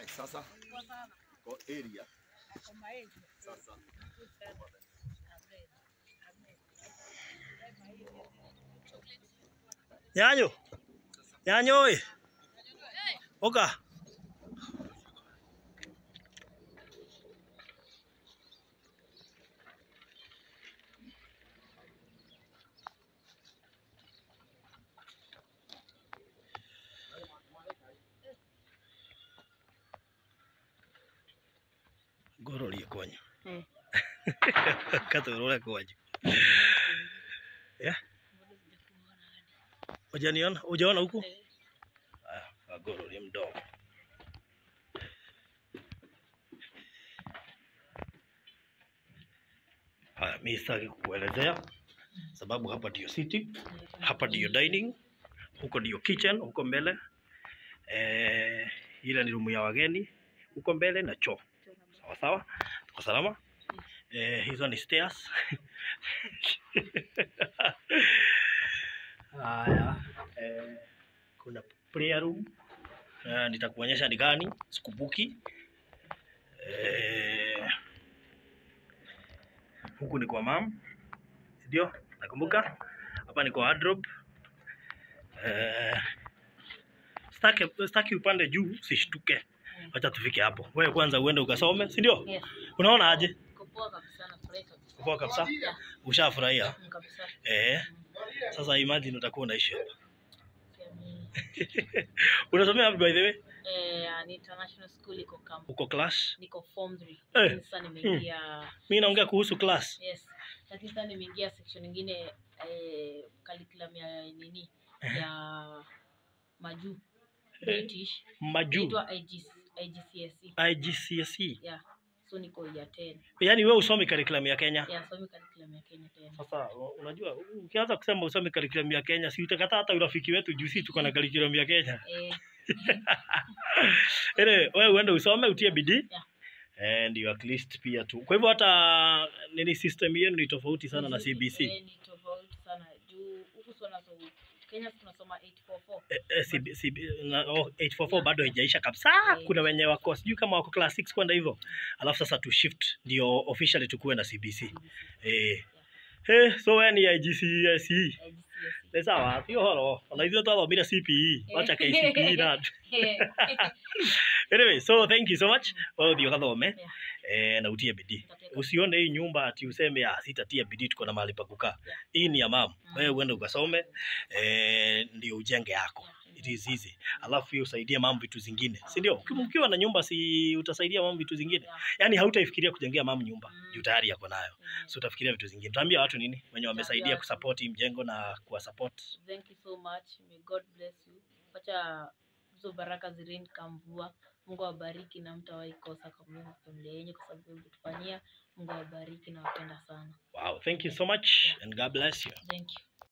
Sasa kwa area sasa Nyanyo. Nyanyo oi. Oka. Goro liye kwanyu. Katorora kwanyu. Yeah. Ujaona huku? Goro liye mdomo. Haya, mimi sitaki kukuelezea sababu hapa ndio sitting, hapa ndio dining, huko ndio kitchen, huko mbele. Ile ni room ya wageni, huko mbele na choo. Sawa sawa? Tuko salama? Hizo ni stairs. Haya, kuna prayer room. Nitakuonyesha ni gani, sikubuki. Huku ni kwa mom. Ndio, nakumbuka. Hapa ni kwa wardrobe. Staki upande juu usishtuke. Acha tufike hapo. Wewe kwanza uende ukasome, si ndio? Yes. Unaona aje? Poa kabisa na furahi kabisa. Poa kabisa? Yeah. Ushafurahia? Kabisa. Sasa imagine utakuwa unaishi hapa. Unasomea wapi by the way? Ni international school iko campus. Uko class? Niko form 3. Sasa nimeingia. Mimi naongea kuhusu class. Yes. Lakini sasa nimeingia section nyingine curriculum ya nini? Ya majuu. British. Majuu. Inaitwa IGCSE. IGCSE. Yeah. So niko ya 10. Yaani wewe usomi curriculum ya Kenya? Yeah, somi curriculum ya Kenya tena. Sasa unajua ukianza kusema usomi curriculum ya Kenya si utakataa hata urafiki wetu juu si tuko na curriculum ya Kenya. Wewe uende usome utie bidii. Yeah. Ndio at least pia tu. Kwa hivyo hata nini system yenu ni tofauti sana na CBC. Ni tofauti sana. Juu huku Kenya tunasoma 844. 844 bado haijaisha kabisa. Kuna wenye wako sijui kama wako class 6 kwenda hivyo. Alafu sasa tu shift ndio officially tukue na CBC. So when ya IGCSE. Ni sawa, hiyo horo. Na hivyo tu bila CPE. Acha KCPE na. Anyway, so thank you so much. Wewe ndio kathome. Na utie bidii. Usione hii nyumba ati useme sitatia bidii tuko na mahali pa kukaa. Hii ni ya mama. Wewe uende ukasome ndio ujenge yako. It is easy. Alafu hiyo usaidie mama vitu zingine. Si ndio? Ukiwa na nyumba si utasaidia mama vitu zingine. Yaani hautaifikiria kujengea mama nyumba. Juu tayari yako nayo. So utafikiria vitu zingine. Tuambie watu nini wenye wamesaidia kusupport hii mjengo na kuwa support. Thank you so much. May God bless you. Acha hizo baraka zireni kamvua. Mungu awabariki na mtawahi kosa kwa familia yenu kwa sababu mtufanyia. Mungu awabariki na wapenda sana. Wow, thank you so much and God bless you. Thank you.